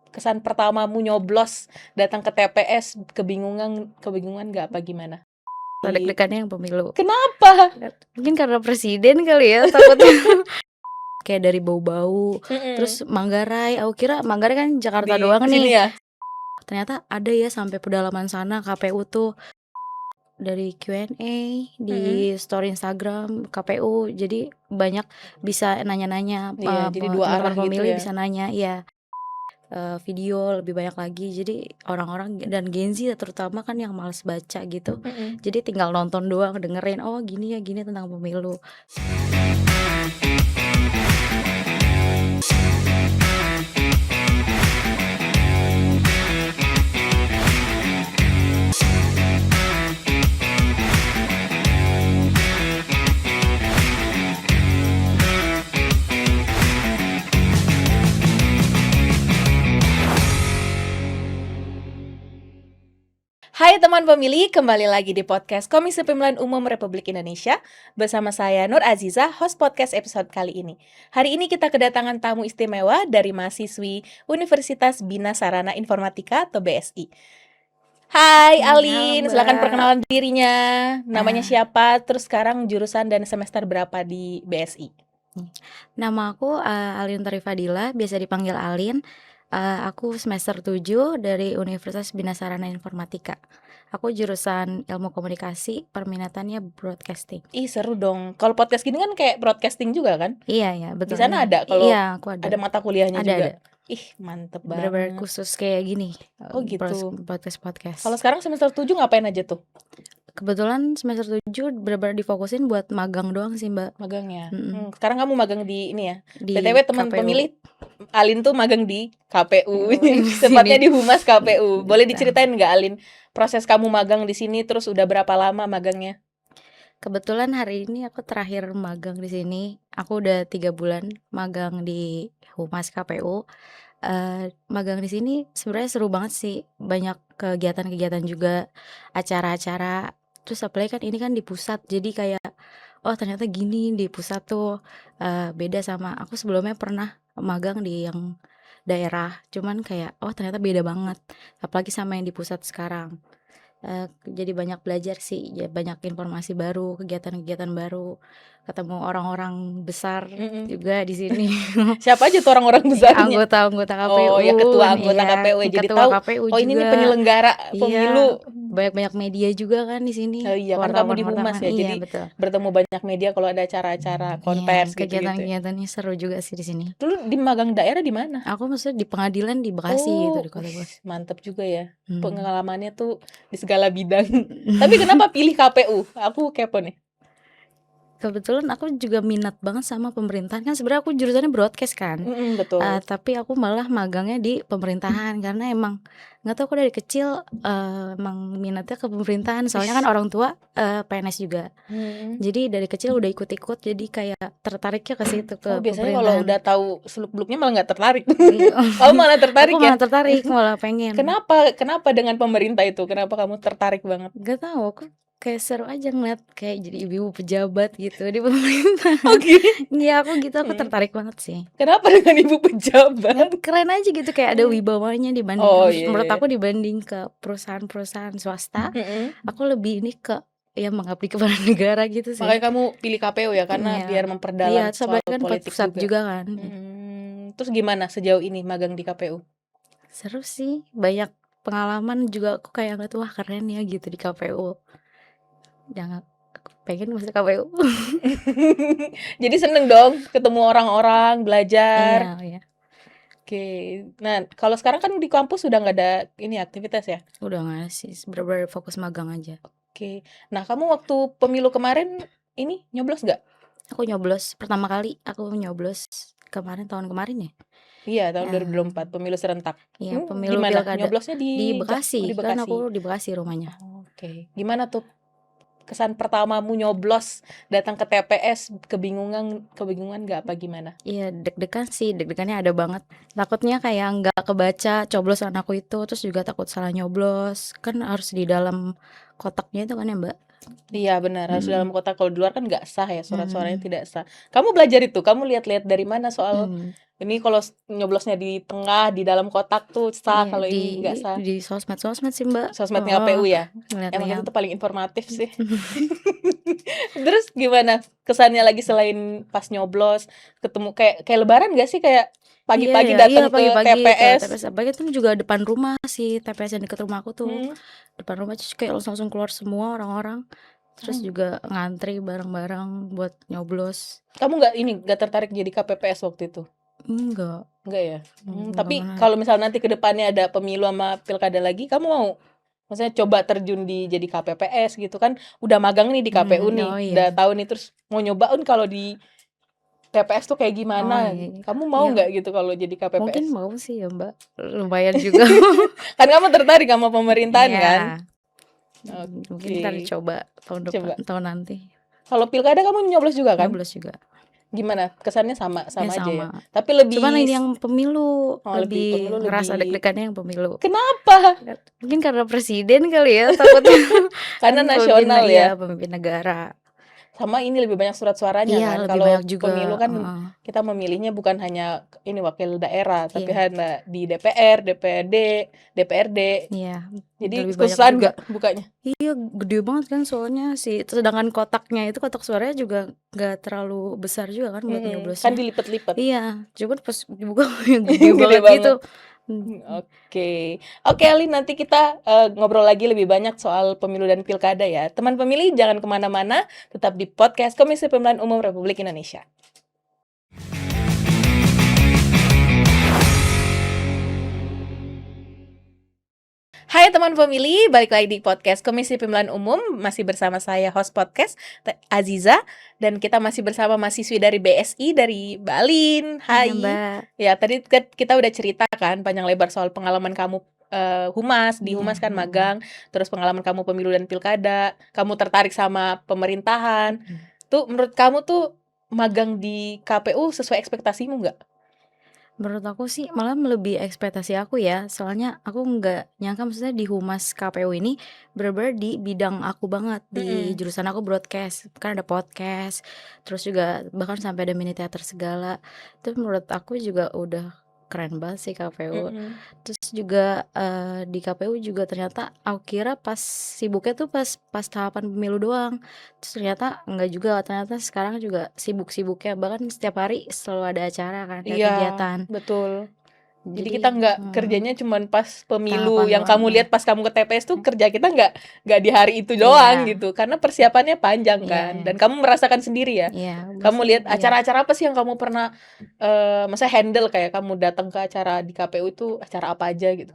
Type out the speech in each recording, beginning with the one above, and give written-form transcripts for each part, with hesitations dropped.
kesan pertamamu nyoblos datang ke TPS, kebingungan nggak apa gimana? Deg-degannya yang pemilu. Kenapa? Mungkin karena presiden kali ya, takutnya kayak dari bau-bau. Terus Manggarai, aku kira Manggarai kan Jakarta Di doang sini nih. ya? Ternyata ada ya sampai pedalaman sana KPU tuh. Dari Q&A di story Instagram KPU, jadi banyak bisa nanya-nanya, Iya, jadi dua arah teman-teman gitu pemilih ya. bisa nanya, iya. Video lebih banyak lagi, jadi orang-orang dan Gen Z terutama kan yang males baca gitu, jadi tinggal nonton doang, dengerin, oh gini ya gini tentang pemilu. Hai teman pemilih, kembali lagi di podcast Komisi Pemilihan Umum Republik Indonesia. Bersama saya Nur Aziza, host podcast episode kali ini. Hari ini kita kedatangan tamu istimewa dari mahasiswi Universitas Bina Sarana Informatika atau BSI. Hai Alin, Halo, silakan Mbak. perkenalan dirinya. Namanya siapa? Terus sekarang jurusan dan semester berapa di BSI? Nama aku Alin Tarifadila, biasa dipanggil Alin. Aku semester 7 dari Universitas Bina Sarana Informatika. Aku jurusan ilmu komunikasi, perminatannya broadcasting. Ih seru dong. Kalau podcast gini kan kayak broadcasting juga kan? Iya Di betul. sana ada kalau Iya, aku ada mata kuliahnya juga. ada. Ih mantep Bener-bener banget. khusus kayak gini. Oh gitu. Podcast. Kalau sekarang semester 7 ngapain aja tuh? Kebetulan semester 7 bener-bener difokusin buat magang doang sih, Mbak. Magangnya. Sekarang kamu magang di ini ya. Di BTW teman KPU. pemilih, Alin tuh magang di KPU. Di Tepatnya sini. di Humas KPU. Boleh Betul. diceritain nggak Alin, proses kamu magang di sini terus udah berapa lama magangnya? Kebetulan hari ini aku terakhir magang di sini. Aku udah 3 bulan magang di Humas KPU. Magang di sini sebenarnya seru banget sih. Banyak kegiatan-kegiatan juga, acara-acara. Terus apalagi kan ini kan di pusat, jadi kayak oh ternyata gini di pusat tuh beda sama aku sebelumnya pernah magang di yang daerah. Cuman kayak oh ternyata beda banget. Apalagi sama yang di pusat sekarang. Jadi banyak belajar sih, ya banyak informasi baru, kegiatan-kegiatan baru, ketemu orang-orang besar juga di sini. Siapa aja tuh orang-orang besarnya? Anggota KPU. Oh ya ketua anggota iya, KPU. Jadi ketua tahu KPU oh ini nih juga. penyelenggara Iya, pemilu. banyak media juga kan di sini. Oh iya kan kamu di Humas ya. Iya, Jadi betul. bertemu banyak media kalau ada acara-acara konvers Iya, gitu-gitu. kegiatan-kegiatannya seru juga sih di sini. Dulu di magang daerah di mana? Aku maksudnya di pengadilan di Bekasi gitu di kota Bekasi. Mantep juga ya. Pengalamannya tuh di segala bidang. Tapi kenapa pilih KPU? Aku kepo nih. Kebetulan aku juga minat banget sama pemerintahan, kan sebenarnya aku jurusannya broadcast kan. Betul. Tapi aku malah magangnya di pemerintahan karena emang nggak tahu, aku dari kecil emang minatnya ke pemerintahan. Soalnya kan orang tua PNS juga. Jadi dari kecil udah ikut-ikut, jadi kayak tertariknya ke situ, ke biasanya pemerintahan. kalau udah tahu seluk-beluknya malah nggak tertarik. Kamu malah tertarik Aku ya? malah tertarik, malah pengen. Kenapa dengan pemerintah itu? Kenapa kamu tertarik banget? Gak tahu, aku kayak seru aja ngeliat kayak jadi ibu-ibu pejabat gitu di pemerintah. Oke. Iya, aku gitu, aku tertarik banget sih. Kenapa dengan ibu pejabat? Keren aja gitu, kayak ada wibawanya dibanding menurut aku dibanding ke perusahaan-perusahaan swasta. Aku lebih ini ke ya mengabdi kepada negara gitu sih. Makanya kamu pilih KPU ya karena biar memperdalam soal kan politik pusat juga kan. Terus gimana sejauh ini magang di KPU? Seru sih, banyak pengalaman juga. Aku kayak ngeliat wah keren ya gitu di KPU. Jangan pengen masuk KPU. Jadi seneng dong ketemu orang-orang, belajar. Iya. Oke. Nah, kalau sekarang kan di kampus sudah nggak ada ini aktivitas ya? Udah nggak sih, bener-bener fokus magang aja. Oke. Nah, kamu waktu pemilu kemarin ini nyoblos nggak? Aku nyoblos pertama kali. Aku nyoblos tahun kemarin ya. Iya, tahun 2024 pemilu serentak. Iya, pemilu gimana? pilkada. Nyoblosnya di Bekasi. di Kan Bekasi. aku di Bekasi rumahnya. Oke. Gimana tuh kesan pertamamu nyoblos datang ke TPS? Kebingungan nggak apa gimana? Iya, deg-degan sih, deg-degannya ada banget. Takutnya kayak nggak kebaca coblosan aku itu, terus juga takut salah nyoblos. Kan harus di dalam kotaknya itu kan ya, Mbak? Iya benar, harus dalam kotak. Kalau di luar kan nggak sah ya, surat-suaranya tidak sah. Kamu belajar itu, kamu lihat-lihat dari mana soal ini kalau nyoblosnya di tengah, di dalam kotak tuh sah, Iya, kalau ini nggak sah. di sosmed sih, Mbak. Sosmednya KPU ya? Emang itu Ngeliat-ngeliat. tuh paling informatif sih. Terus gimana kesannya lagi selain pas nyoblos, ketemu kayak kayak lebaran nggak sih? Kayak Iya pagi-pagi ya, iya datang ke pagi-pagi ke TPS. TPS, apalagi itu juga depan rumah sih TPS yang deket rumah aku tuh. Mhm. Depan rumah terus kayak langsung keluar semua orang-orang. Terus Mmm. juga ngantri bareng-bareng buat nyoblos. Kamu nggak tertarik jadi KPPS waktu itu? Enggak, Enggak ya? enggak Tapi menarik. kalau misal nanti ke depannya ada pemilu sama pilkada lagi, kamu mau? Maksudnya coba terjun jadi KPPS gitu kan, udah magang nih di KPU nih, Oh iya. udah tahu nih, terus mau nyobain kalau di TPS tuh kayak Oh gimana? iya, iya. Kamu mau Ya, nggak gitu kalau jadi mungkin KPPS? mau sih ya, Mbak. Lumayan juga. Kan kamu tertarik sama pemerintahan Iya. kan? Mungkin ntar Oke, dicoba tahun depan, coba. tahun nanti. Kalau pilkada kamu nyoblos juga kan? Nyoblos juga. Gimana? Kesannya sama Ya sama aja ya? sama. Tapi Cuman lebih ini yang pemilu oh lebih lebih pemilu ngerasa lebih deg-degannya yang pemilu. kenapa? Mungkin karena presiden kali ya, takutnya kan Karena pemimpin, nasional iya ya? pemimpin negara. Sama ini lebih banyak surat suaranya Iya kan, lebih banyak kalau juga, pemilu kan heeh. kita memilihnya bukan hanya ini wakil daerah, tapi Iya, hanya di DPR, DPRD, DPRD. iya, Jadi lebih banyak kesusahan juga. nggak bukanya? Iya gede banget kan soalnya sih, sedangkan kotaknya itu kotak suaranya juga nggak terlalu besar juga kan buat Kan nyoblosnya. dilipet-lipet. Iya, cuman pas dibuka yang gede Gede banget gitu. banget. Mmm, Oke. Oke, Alin, nanti kita, ngobrol lagi lebih banyak soal pemilu dan pilkada ya. Teman pemilih jangan kemana mana tetap di podcast Komisi Pemilihan Umum Republik Indonesia. Hai teman pemilih, balik lagi di podcast Komisi Pemilihan Umum, masih bersama saya host podcast, Aziza, dan kita masih bersama mahasiswi dari BSI, dari Balin. iya Hai. Mbak, Ya, tadi kita udah cerita kan panjang lebar soal pengalaman kamu, di iya, Humas kan mhm, magang, terus pengalaman kamu pemilu dan pilkada, kamu tertarik sama pemerintahan. mhm. Tuh menurut kamu tuh magang di KPU sesuai ekspektasimu nggak? Menurut aku sih malah melebihi ekspektasi aku ya, soalnya aku nggak nyangka maksudnya di Humas KPU ini bener-bener di bidang aku banget, di Mhm, jurusan aku broadcast, kan ada podcast, terus juga bahkan sampai ada mini teater segala. Itu menurut aku juga udah keren banget sih KPU. mhm. Terus juga, di KPU juga ternyata aku kira pas sibuknya tuh pas pas tahapan pemilu doang, terus ternyata enggak juga, ternyata sekarang juga sibuk-sibuknya, bahkan setiap hari selalu ada acara kan, ada Iya, kegiatan. betul. Jadi kita Jadi nggak kerjanya cuman pas pemilu, tahapan yang doang, kamu iya. lihat pas kamu ke TPS tuh kerja kita nggak di hari itu doang Iya, gitu, karena persiapannya panjang iya, kan, iya, dan kamu merasakan sendiri ya. iya, Kamu maksudnya lihat iya. acara-acara apa sih yang kamu pernah, maksudnya handle kayak kamu datang ke acara di KPU itu acara apa aja gitu?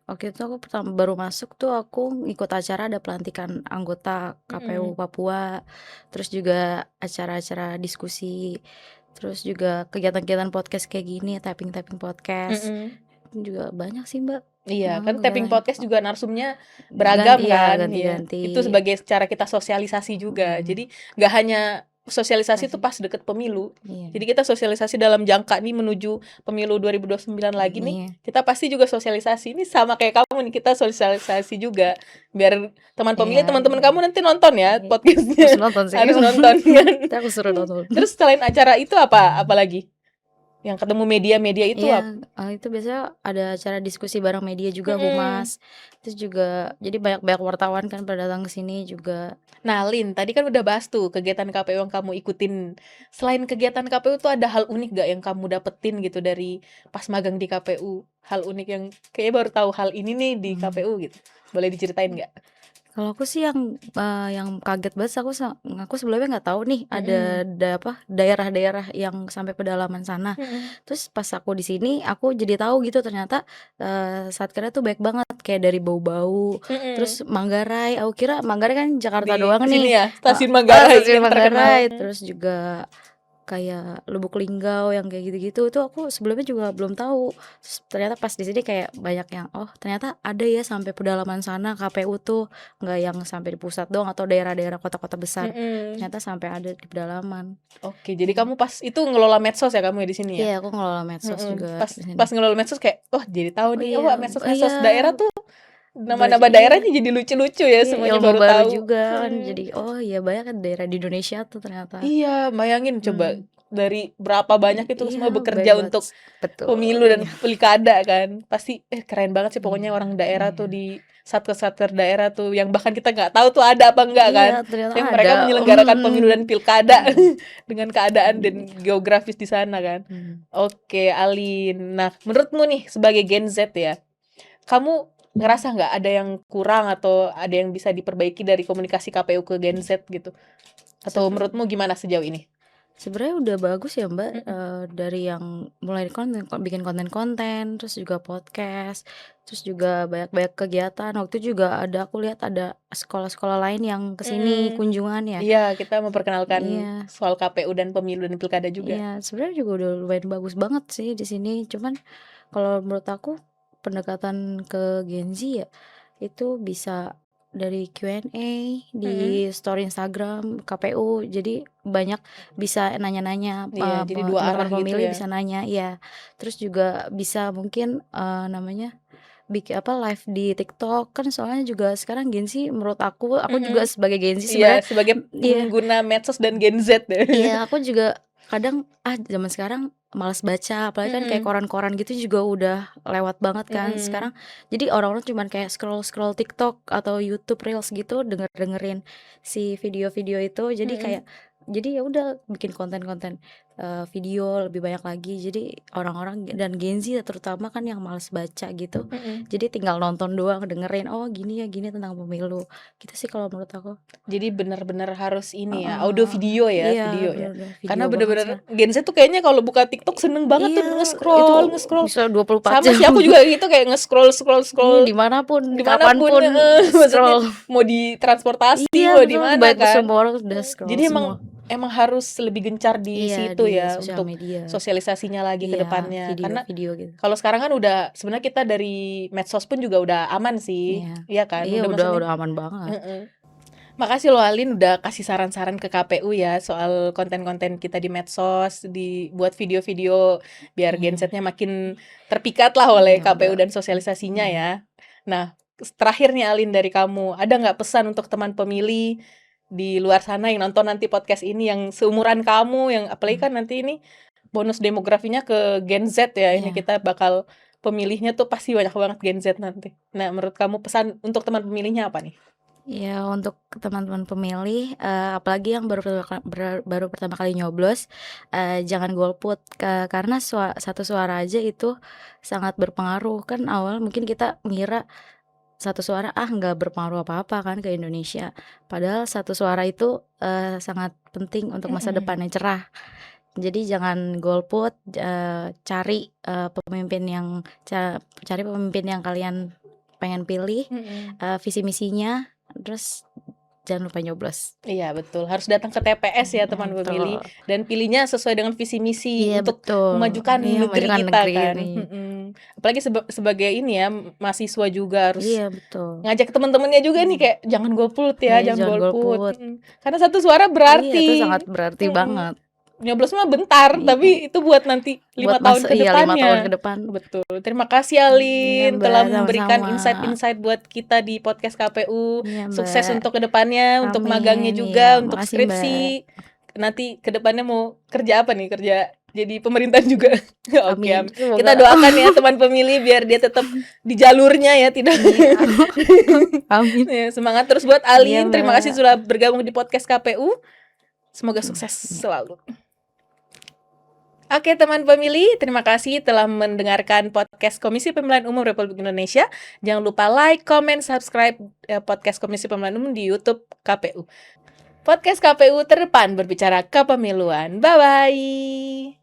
Waktu itu aku baru masuk tuh aku ikut acara ada pelantikan anggota KPU Mhm, Papua, terus juga acara-acara diskusi, terus juga kegiatan-kegiatan podcast kayak gini, tapping-tapping podcast, mhm. juga banyak sih Mbak, Iya, kan tapping kegiatannya. podcast juga narsumnya Ganti beragam ya, kan, ya. ganti-ganti. Itu sebagai cara kita sosialisasi juga. Mhm, Jadi nggak hanya sosialisasi itu masih pas deket pemilu. Jadi iya, kita sosialisasi dalam jangka nih menuju pemilu 2029 lagi nih, iya, kita pasti juga sosialisasi. Ini sama kayak kamu nih, kita sosialisasi juga. Biar teman pemilih, iya, teman-teman kamu nanti nonton ya i harus podcastnya. nonton sih. Harus nonton kan. Entar aku suruh nonton. Terus selain acara itu apa lagi? Yang ketemu media-media itu Iya, apa? itu biasanya ada acara diskusi bareng media juga, Mhm. humas, terus juga jadi banyak-banyak wartawan kan pada datang ke sini juga. Nah, Lin, tadi kan udah bahas tuh kegiatan KPU yang kamu ikutin. Selain kegiatan KPU tuh ada hal unik gak yang kamu dapetin gitu dari pas magang di KPU? Hal unik yang kayaknya baru tahu hal ini nih di Mhm. KPU gitu. Boleh diceritain nggak? Kalau aku sih yang kaget banget aku sebelumnya nggak tahu nih ada Mhm. daerah-daerah yang sampai pedalaman sana. Mhm. Terus pas aku di sini, aku jadi tahu gitu ternyata, Satkernya tuh baik banget, kayak dari bau-bau, terus Mhm. Manggarai, aku kira Manggarai kan Jakarta Di doang nih, sini ya, heeh, Stasiun Manggarai Stasiun yang terkenal. Manggarai, terus juga kayak Lubuk Linggau yang kayak gitu-gitu, itu aku sebelumnya juga belum tahu. Terus ternyata pas di sini kayak banyak yang, "Oh ternyata ada ya sampai pedalaman sana KPU tuh, nggak yang sampai di pusat doang atau daerah-daerah kota-kota besar, Mhm. ternyata sampai ada di pedalaman." Oke, jadi Mmm, kamu pas itu ngelola medsos ya kamu ya di sini ya? iya aku ngelola medsos juga Mhm. Pas di sini. pas ngelola medsos kayak, oh jadi tahu Oh nih, iya, oh oh iya, medsos-medsos daerah tuh belajar nama-nama iya, daerahnya jadi lucu-lucu ya, iya semuanya ilmu baru baru tahu. juga kan Mhm. jadi, oh iya banyak kan daerah di Indonesia tuh ternyata. Iya, bayangin coba Mmm. dari berapa banyak itu Iya, semua banyak bekerja banget. untuk Betul, pemilu dan iya. pilkada kan. Pasti keren banget sih pokoknya Iya, orang daerah tuh iya. di satker-satker daerah tuh yang bahkan kita nggak tahu tuh ada apa enggak Iya, kan. ternyata Tapi ada. mereka menyelenggarakan pemilu dan pilkada Mhm. dengan keadaan dan Iya. geografis di sana kan. Mhm. Oke, Alin. Nah, menurutmu nih sebagai Gen Z ya, kamu ngerasa nggak ada yang kurang atau ada yang bisa diperbaiki dari komunikasi KPU ke Gen Z gitu? Atau Sebe menurutmu gimana sejauh ini? Sebenarnya udah bagus ya, Mbak, Mhm. dari yang mulai bikin konten-konten, terus juga podcast, terus juga banyak-banyak kegiatan. Waktu itu juga aku lihat ada sekolah-sekolah lain yang ke sini Mhm. kunjungan ya. Iya, kita memperkenalkan Iya. soal KPU dan pemilu dan pilkada juga. Iya, sebenarnya juga udah lumayan bagus banget sih di sini. Cuman kalau menurut aku pendekatan ke Gen Z ya itu bisa dari Q&A di Mhm. story Instagram KPU. Jadi banyak bisa nanya-nanya, Iya, jadi dua arah teman-teman gitu pemilih ya. bisa nanya, ya. Terus juga bisa mungkin namanya bikin apa live di TikTok kan soalnya juga sekarang Gen Z menurut aku juga Mhm. sebagai Gen Z Iya, sebenarnya sebagai iya. pengguna medsos dan Gen Z ya. Iya, aku juga kadang, zaman sekarang malas baca, apalagi kan kayak Mhm. koran-koran gitu juga udah lewat banget kan sekarang. Mhm. Jadi orang-orang cuman kayak scroll-scroll TikTok atau YouTube Reels gitu, dengerin si video-video itu. Jadi kayak Mhm. ya udah bikin konten-konten, video lebih banyak lagi. Jadi orang-orang dan Gen Z terutama kan yang malas baca gitu. Mhm. Jadi tinggal nonton doang, dengerin, "Oh gini ya, gini tentang pemilu." Gitu sih kalau menurut aku. Jadi benar-benar harus ini ya, audio Heeh. video ya, Iya, video ya. bener-bener video Karena banget bener-bener sekarang. Gen Z tuh kayaknya kalau buka TikTok seneng banget tuh Iya, itu nge-scroll, nge-scroll. bisa 24 Sama jam. sih aku juga gitu kayak nge-scroll, scroll, Iya, scroll dimanapun, dimanapun, kapanpun maksudnya scroll. mau di transportasi, Iya, mau di betul, mana baik kan. semua orang udah scroll Jadi semua. emang harus lebih gencar di Iya, situ di ya sosial untuk media. sosialisasinya lagi ke Iya, depannya. Karena video-video gitu. kalau sekarang kan udah sebenarnya kita dari medsos pun juga udah aman sih. Iya. Iya kan? Iya, Udah udah maksudnya. aman banget. Heeh. Makasih loh Alin udah kasih saran-saran ke KPU ya soal konten-konten kita di medsos, dibuat video-video biar Gen Iya. Z-nya makin terpikat lah oleh Iya, KPU udah. dan sosialisasinya Iya. ya. Nah, terakhir nih Alin dari kamu, ada nggak pesan untuk teman pemilih di luar sana yang nonton nanti podcast ini yang seumuran kamu, yang apalagi kan nanti ini bonus demografinya ke Gen Z ya, ini Iya. kita bakal pemilihnya tuh pasti banyak banget Gen Z nanti. Nah, menurut kamu pesan untuk teman pemilihnya apa nih? Ya untuk teman-teman pemilih, apalagi yang baru pertama kali nyoblos, jangan golput, karena satu suara aja itu sangat berpengaruh. Kan awal mungkin kita ngira satu suara, nggak berpengaruh apa-apa kan ke Indonesia. Padahal satu suara itu, sangat penting untuk masa Mhm. depan yang cerah. Jadi jangan golput, cari, cari pemimpin yang kalian pengen pilih, Mhm. visi misinya, terus jangan lupa nyoblos. Iya betul, harus datang ke TPS ya teman pemilih, Betul. dan pilihnya sesuai dengan visi misi Iya untuk betul. memajukan Iya, negeri memajukan kita negeri kan, ini. Apalagi sebagai ini ya, mahasiswa juga harus Iya betul. ngajak temen-temennya juga nih kayak, "Jangan golput ya, Iya, jangan jangan golput," golput. karena satu suara Iya, itu berarti, sangat berarti mhm, banget. nyoblos mah bentar, Iya, tapi itu buat nanti 5 buat tahun ke 5 tahun ke depannya. depan. Betul, terima kasih Iya, Alin telah Mbak, memberikan sama-sama. insight-insight buat kita di podcast KPU. Iya, Sukses Mbak. untuk ke depannya, untuk magangnya Amin. Iya, juga, untuk makasih, Mbak. skripsi. Nanti ke depannya mau kerja apa nih? Kerja jadi pemerintahan juga? Oke, Amin, kita semoga. doakan ya teman pemilih biar dia tetap di jalurnya ya, tidak. Iya. Amin. Ya, semangat terus buat Iya, Alin. Terima kasih Mbak. sudah bergabung di podcast KPU. Semoga sukses Iya. selalu. Oke teman pemilih, terima kasih telah mendengarkan podcast Komisi Pemilihan Umum Republik Indonesia. Jangan lupa like, comment, subscribe podcast Komisi Pemilihan Umum di YouTube KPU. Podcast KPU terdepan berbicara kepemiluan. Bye-bye.